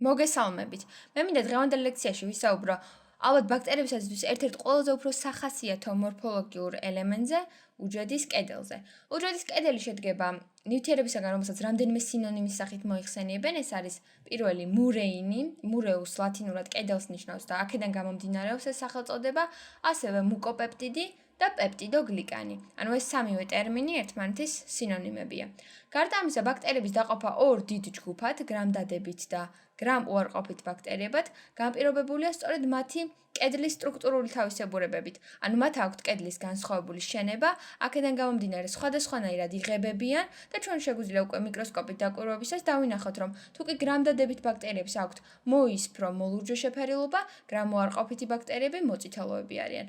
მოგესალმებით. მე მინდა დღევანდელ ლექციაში ვისაუბრო ალბათ ბაქტერიებისათვის ერთ-ერთ ყველაზე უფრო სახასიათო მორფოლოგიურ ელემენტზე, უჯრედის კედელზე. უჯრედის კედელი შედგება ნივთიერებისაგან, რომელსაც რამდენიმე სინონიმის სახით მოიხსენიებენ. ეს არის პირველი მურეინი, მურეუს ლათინურად კედელს ნიშნავს და აქედან გამომდინარეობს ეს სახელწოდება, ასევე მუკოპეპტიდი და პეპტიდოგლიკანი. ანუ ეს სამივე ტერმინი ერთმანეთის სინონიმებია. გარდა ამისა, ბაქტერიების დაყოფა ორ დიდ ჯგუფად, გრამდადებით და გრამუარყოფით ბაქტერიებად, განპირობებულია სწორედ მათი კედლის სტრუქტურული თავისებურებებით. ანუ მათ აქვთ კედლის განსხვავებული შენება, აქედან გამომდინარე სხვადასხვანაირად იღებებიან და ჩვენ შეგვიძლია უკვე მიკროსკოპით დაკვირვებისას დავინახოთ, რომ თუ კი გრამდადებით ბაქტერიებს აქვთ მოისფრო მოლურჯო შეფერილობა, გრამუარყოფითი ბაქტერიები მოწითალოები არიან.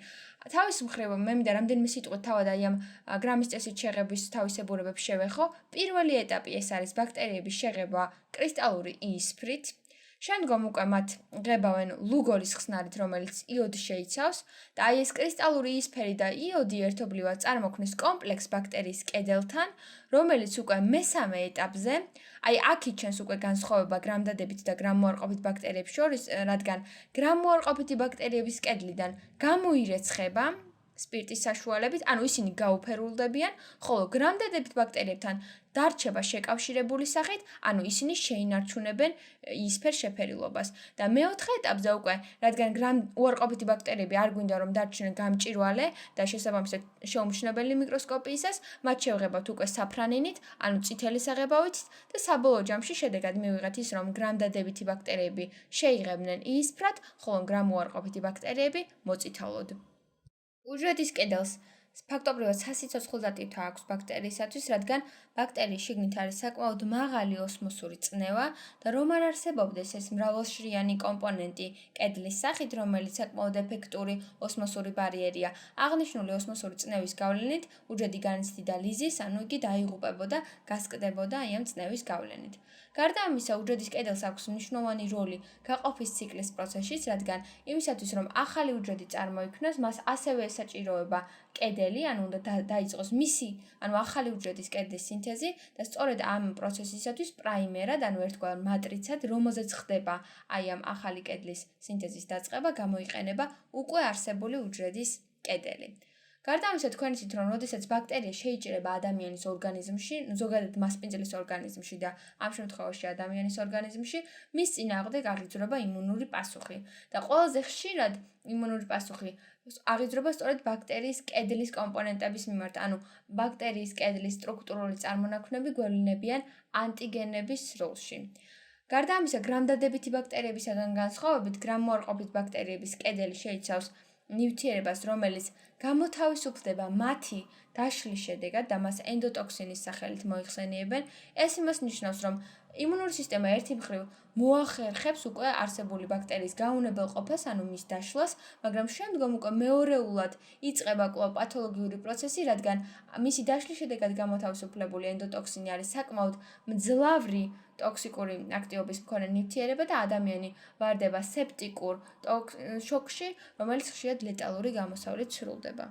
თავის მხრივ მე მინდა რამდენიმე სიტყვით თავად აი ამ გრამის წესით შეღების თავისებურებებს შევეხო. პირველი ეტაპი ეს არის ბაქტერიების შეღება კრისტალური იისფრით. შემდგომ უკვე მათ ღებავენ ლუგორის ხსნარით, რომელიც იოდს შეიცავს და აი ეს კრისტალური იისფერი და იოდი ერთობლივად წარმოქმნის კომპლექს ბაქტერიის კედელთან, რომელიც უკვე მესამე ეტაპზე, აი აქ იჩენს უკვე განსხვავება გრამდადებით და გრამუარყოფით ბაქტერიებს შორის, რადგან გრამუარყოფითი ბაქტერიების კედლიდან გამოირეცხება სპირტის საშუალებით, ანუ ისინი გაუფერულდებიან, ხოლო გრამდადებით ბაქტერიებთან დარჩება შეკავშირებული სახით, ანუ ისინი შეინარჩუნებენ იისფერ შეფერილობას. და მეოთხე ეტაპზე უკვე, რადგან გრამუარყოფითი ბაქტერიები არ გვინდა რომ დარჩნენ გამჭვირვალე და შესაბამისად შეუმჩნეველი მიკროსკოპიისას, მათ შევღებავთ უკვე საფრანინით, ანუ წითელი საღებავით და საბოლოო ჯამში შედეგად მივიღეთ ის, რომ გრამდადებითი ბაქტერიები შეიღებდნენ იისფრად, ხოლო გრამუარყოფითი ბაქტერიები მოწითალოდ. უჯრედის კედელს ფაქტობრივად სასიცოცხლო დატვირთვა აქვს ბაქტერიისათვის, რადგან ბაქტერიის შიგნით არის საკმაოდ მაღალი ოსმოსური წნევა და რომ არ არსებობდეს ეს მრავალშრიანი კომპონენტი კედლის სახით, რომელიც საკმაოდ ეფექტური ოსმოსური ბარიერია, აღნიშნული ოსმოსური წნევის გავლენით უჯრედი განიცდიდა ლიზის, ანუ იგი დაიღუპებოდა, გასკდებოდა აი ამ წნევის გავლენით. გარდა ამისა, უჯრედის კედელს აქვს მნიშვნელოვანი როლი გაყოფის ციკლის პროცესში, რადგან იმისათვის, რომ ახალი უჯრედი წარმოიქმნას, მას ასევე ესაჭიროება კედელი, ანუ უნდა დაიწყოს მისი, ანუ ახალი უჯრედის კედლის სინთეზი და სწორედ ამ პროცესისათვის პრაიმერად, ანუ ერთგვარ მატრიცად, რომელზეც ხდება აი ამ ახალი კედლის სინთეზის დაწყება, გამოიყენება უკვე არსებული უჯრედის კედელი. გარდა ამისა, თქვენ იცით, რომ როდესაც ბაქტერია შეიჭრება ადამიანის ორგანიზმში, ზოგადად მასპინძლის ორგანიზმში და ამ შემთხვევაში ადამიანის ორგანიზმში, მის წინააღმდეგ აღიძვრება იმუნური პასუხი. და ყველაზე ხშირად იმუნური პასუხი აღიძვრება სწორედ ბაქტერიის კედლის კომპონენტების მიმართ, ანუ ბაქტერიის კედლის სტრუქტურული წარმონაქმნები გვევლინებიან ანტიგენების როლში. გარდა ამისა, გრამდადებითი ბაქტერიებისაგან განსხვავებით, გრამუარყოფით ბაქტერიების კედელი შეიცავს ნივთიერებას, რომელიც გამოთავისუფლდება მათი დაშლის შედეგად და მას ენდოტოქსინის სახელით მოიხსენიებენ. ეს იმას ნიშნავს, რომ იმუნური სისტემა ერთი მხრივ მოახერხებს უკვე არსებული ბაქტერიის გაუნებელყოფას, ანუ მის დაშლას, მაგრამ შემდგომ უკვე მეორეულად იწყება კვლავ პათოლოგიური პროცესი, რადგან მისი დაშლის შედეგად გამოთავისუფლებული ენდოტოქსინი არის საკმაოდ მძლავრი ტოქსიკური აქტივობის მქონე ნივთიერება და ადამიანი ვარდება სეპტიკურ შოკში, რომელიც ხშირად ლეტალური გამოსავლით სრულდება.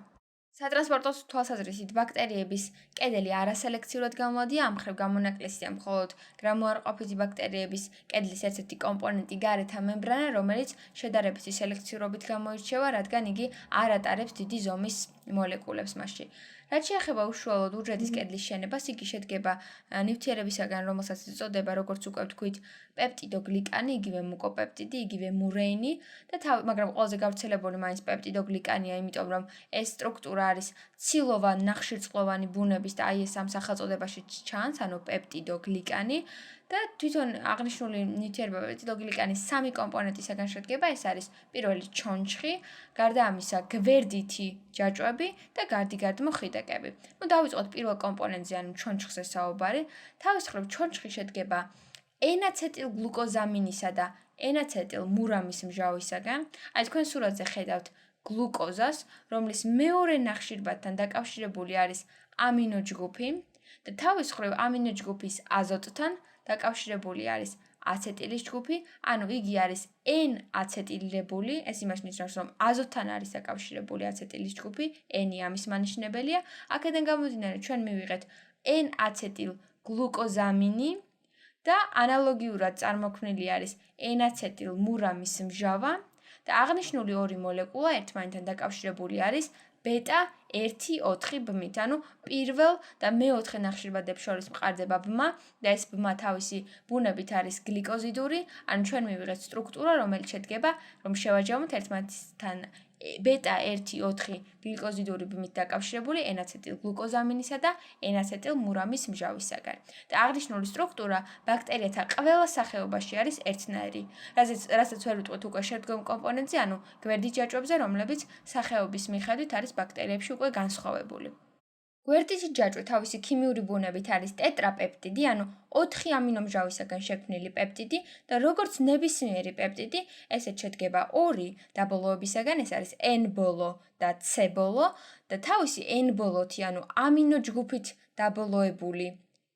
სატრანსპორტო თვალსაზრისით ბაქტერიების კედელი არასელექციურად გამოდია, ამ მხრივ გამონაკლისია მხოლოდ გრამუარყოფითი ბაქტერიების კედლის ერთ-ერთი კომპონენტი გარეთა მემბრანა, რომელიც შედარებითი სელექციურობით გამოირჩევა, რადგან იგი არ ატარებს დიდი ზომის მოლეკულებს მასში. რაც შეეხება უშუალოდ უჯრედის კედლის შენებას, იგი შედგება ნივთიერებისაგან, რომელსაც იწოდება, როგორც უკვე ვთქვით, პეპტიდოგლიკანი, იგივე მუკოპეპტიდი, იგივე მურეინი და მაგრამ ყველაზე გავრცელებული მაინც პეპტიდოგლიკანია, იმიტომ რომ ეს სტრუქტურა არის ცილოვან ნახშირწყლოვანი ბუნების და აი ეს ამ სახელწოდებაში ჩანს, ანუ პეპტიდოგლიკანი და თვითონ აღნიშნული ნივთიერება პეპტიდოგლიკანის სამი კომპონენტისაგან შედგება, ეს არის პირველი ჩონჩხი, გარდა ამისა გვერდითი ჯაჭვები და გარდიგარდმო ხიდაკები. დავიწყოთ პირველ კომპონენტზე, ანუ ჩონჩხზე საუბარი. თავის მხრივ ჩონჩხი შედგება ენაცეტილგლუკოზამინისა და ენაცეტილმურამის მჟავისაგან. აი თქვენ სურათზე ხედავთ გლუკოზას, რომლის მეორე ნახშირბადთან დაკავშირებული არის ამინოჯგუფი და თავის მხრივ ამინოჯგუფის აზოტთან დაკავშირებული არის აცეტილის ჯგუფი, ანუ იგი არის N-აცეტილირებული, ეს იმას ნიშნავს, რომ აზოტთან არის დაკავშირებული აცეტილის ჯგუფი, N-ი ამის მანიშნებელია. აქედან გამომდინარე, ჩვენ მივიღეთ N-აცეტილგლუკოზამინი და ანალოგიურად წარმოქმნილი არის ენაცეტილმურამის მჟავა და აღნიშნული ორი მოლეკულა ერთმანეთთან დაკავშირებული არის ბეტა-1,4 ბმით, ანუ პირველ და მეოთხე ნახშირბადებს შორის მყარდება ბმა და ეს ბმა თავისი ბუნებით არის გლიკოზიდური, ანუ ჩვენ მივიღეთ სტრუქტურა, რომელიც შედგება, რომ შევაჯამოთ ერთმანეთთან ბეტა-1,4 გლიკოზიდური ბმით დაკავშირებული ენაცეტილგლუკოზამინისა და ენაცეტილმურამის მჟავისაგან. და აღნიშნული სტრუქტურა ბაქტერიათა ყველა სახეობაში არის ერთნაირი, რასაც ვერ ვიტყვით უკვე შემდგომ კომპონენტზე, ანუ გვერდის ჯაჭვებზე, რომლებიც სახეობის მიხედვით არის ბაქტერიებში უკვე განსხვავებული. გვერდითი ჯაჭვი თავისი ქიმიური ბუნებით არის ტეტრაპეპტიდი, ანუ 4 ამინომჟავისაგან შექმნილი პეპტიდი და როგორც ნებისმიერი პეპტიდი, ესეც შედგება 2 დაბოლოებისაგან, ეს არის N ბოლო და C ბოლო და თავისი N ბოლოთი, ანუ ამინოჯგუფით დაბოლოებული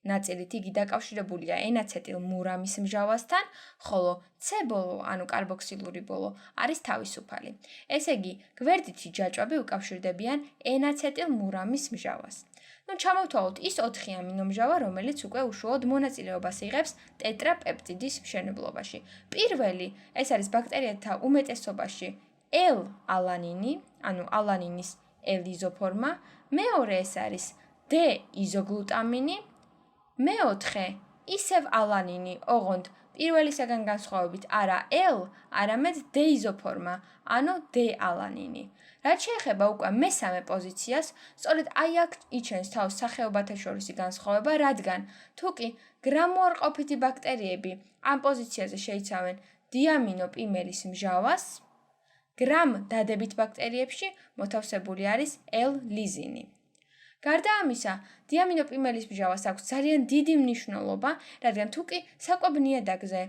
ნაწილით იგი დაკავშირებულია ენაცეტილმურამის მჟავასთან, ხოლო C ბოლო, ანუ კარბოქსილური ბოლო, არის თავისუფალი. ესე იგი, გვერდითი ჯაჭვები უკავშირდებიან ენაცეტილმურამის მჟავას. ჩამოვთვალოთ ის 4 ამინომჟავა, რომელიც უკვე უშუალოდ მონაწილეობას იღებს ტეტრაპეპტიდის მშენებლობაში. პირველი, ეს არის ბაქტერიათა უმეტესობაში L-ალანინი, ანუ ალანინის L იზოფორმა, მეორე ეს არის D-იზოგლუტამინი, მეოთხე ისევ ალანინი, ოღონდ პირველისაგან განსხვავებით არა L, არამედ D-იზოფორმა, ანუ D-ალანინი. რაც შეეხება უკვე მესამე პოზიციას, სწორედ აი აქ იჩენს თავს სახეობათა შორისი განსხვავება, რადგან თუკი გრამუარყოფითი ბაქტერიები ამ პოზიციაზე შეიცავენ დიამინოპიმერის მჟავას, გრამ დადებით ბაქტერიებში მოთავსებული არის L-ლიზინი. გარდა ამისა, დიამინოპიმერის მჟავას აქვს ძალიან დიდი მნიშვნელობა, რადგან თუკი საკვებ ნიადაგზე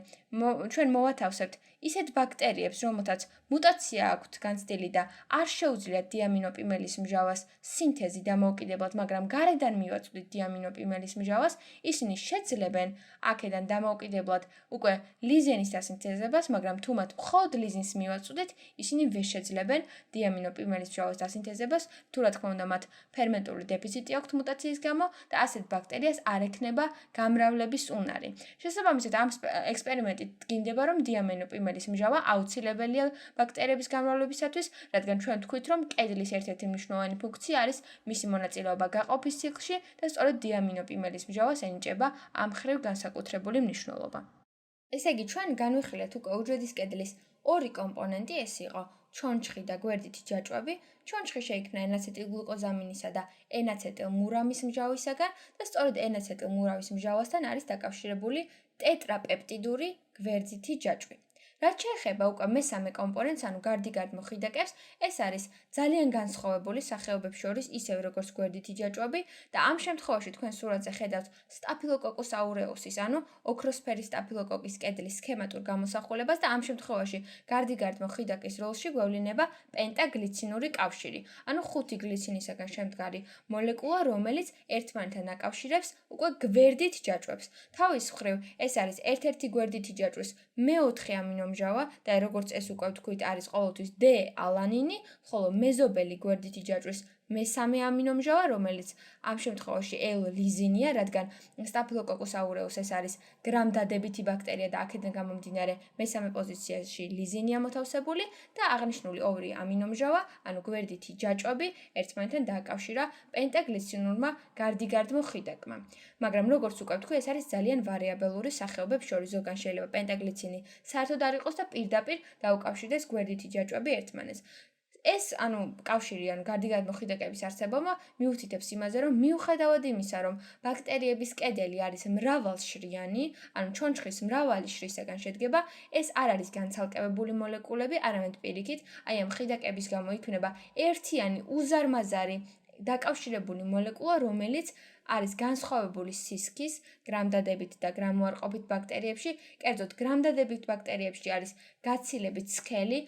ჩვენ მოვათავსებთ ისეთ ბაქტერიებს, რომელთაც მუტაცია აქვთ განცდილი და არ შეუძლიათ დიამინოპიმერის მჟავას სინთეზი დამოუკიდებლად, მაგრამ გარედან მივაწვდით დიამინოპიმერის მჟავას, ისინი შეძლებენ აქედან დამოუკიდებლად უკვე ლიზინის დასინთეზებას, მაგრამ თუ მათ მხოლოდ ლიზინს მივაწვდით, ისინი ვერ შეძლებენ დიამინოპიმერის მჟავას დასინთეზებას, თუ რა თქმა უნდა მათ ფერმენტული დეფიციტი აქვთ მუტაციის გამო და ასეთ ბაქტერიას არ ექნება გამრავლების უნარი. შესაბამისად, ამ ექსპერიმენტით დგინდება, რომ დიამინოპიმერის მჟავა აუცილებელია ბაქტერიების გამრავლებისათვის, რადგან ჩვენ ვთქვით, რომ კედლის ერთ-ერთი მნიშვნელოვანი ფუნქცია არის მისი მონაწილეობა გაყოფის ციკლში და სწორედ დიამინოპიმერის მჟავას ენიჭება ამ მხრივ განსაკუთრებული მნიშვნელობა. ესე იგი, ჩვენ განვიხილეთ უკვე უჯრედის კედლის ორი კომპონენტი, ეს იყო ჩონჩხი და გვერდითი ჯაჭვები. ჩონჩხი შეიქმნა ენაცეტილგლუკოზამინისა და ენაცეტილმურამის მჟავისაგან და სწორედ ენაცეტილმურამის მჟავასთან არის დაკავშირებული ტეტრაპეპტიდური გვერდითი ჯაჭვი. რაც შეეხება უკვე მესამე კომპონენტს, ანუ გარდიგარდ მოხიდაკებს, ეს არის ძალიან განსხვავებული სახეობებს შორის, ისევე როგორც გვერდითი ჯაჭვები და ამ შემთხვევაში თქვენ სურათზე ხედავთ სტაფილოკოკუს აურეუსის, ანუ ოქროსფერის სტაფილოკოკის კედლის სქემატურ გამოსახულებას და ამ შემთხვევაში გარდიგარდ მოხიდაკის როლში გვევლინება პენტაგლიცინური კავშირი, ანუ 5 გლიცინისაგან შემდგარი მოლეკულა, რომელიც ერთმანეთთან აკავშირებს უკვე გვერდით ჯაჭვებს. თავის მხრივ, ეს არის ერთ-ერთი გვერდითი ჯაჭვის მეოთხე ამინომჟავა და როგორც ეს უკვე ვთქვით, არის ყოველთვის D-ალანინი, ხოლო მეზობელი გვერდითი ჯაჭვის მესამე ამინომჟავა, რომელიც ამ შემთხვევაში L-ლიზინია, რადგან სტაფილოკოკუს აურეუს ეს არის გრამდადებითი ბაქტერია და აქედან გამომდინარე მესამე პოზიციაში ლიზინია მოთავსებული და აღნიშნული ორი ამინომჟავა, ანუ გვერდითი ჯაჭვები, ერთმანეთთან დააკავშირა პენტაგლიცინურმა გარდიგარდ მოხიდაკმა. მაგრამ როგორც უკვე ვთქვი, ეს არის ძალიან ვარიაბელური სახეობებს შორის, ზოგან შეიძლება პენტაგლიცინი საერთოდ არ იყოს და პირდაპირ დაუკავშირდეს გვერდითი ჯაჭვები ერთმანეთს. ეს კავშირი გარდიგარდ მოხიდაკების არსებობა მიუთითებს იმაზე, რომ მიუხედავად იმისა, რომ ბაქტერიების კედელი არის მრავალშრიანი, ჩონჩხის მრავალი შრისაგან შედგება, ეს არ არის განცალკევებული მოლეკულები, არამედ პირიქით, აი ამ ხიდაკების გამო იქმნება ერთიანი უზარმაზარი დაკავშირებული მოლეკულა, რომელიც არის განსხვავებული სისქის, გრამდადებით და გრამუარყოფით ბაქტერიებში, კერძოდ გრამდადებით ბაქტერიებში არის გაცილებით სქელი,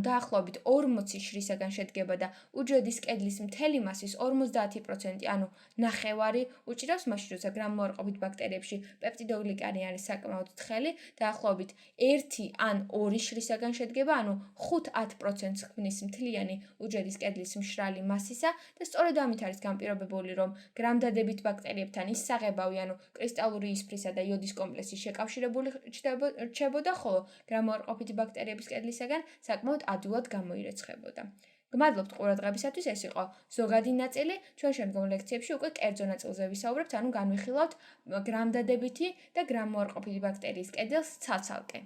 დაახლოებით 40 შრისაგან შედგება და უჯრედის კედლის მთელი მასის 50%, ნახევარი უჭირავს, მაშინ როცა გრამუარყოფით ბაქტერიებში პეპტიდოგლიკანი არის საკმაოდ თხელი, დაახლოებით 1 ან 2 შრისაგან შედგება, 5-10% ქმნის მთლიანი უჯრედის კედლის მშრალი მასისა და სწორედ ამით არის განპირობებული, რომ გრამდადებით ბაქტერიებთან ის საღებავი, ანუ კრისტალური ისფრისა და იოდის კომპლექსის შეკავშირებული რჩებოდა, ხოლო გრამოარყოფითი ბაქტერიების კედლისაგან საკმაოდ ადვილად გამოირეცხებოდა. გმადლობთ ყურადღებისათვის, ეს იყო ზოგადი ნაწილი, ჩვენ შემდგომ ლექციებში უკვე კერძო ნაწილზე ვისაუბრებთ, ანუ განვიხილავთ გრამდადებითი და გრამოარყოფითი ბაქტერიის კედელს ცალ-ცალკე.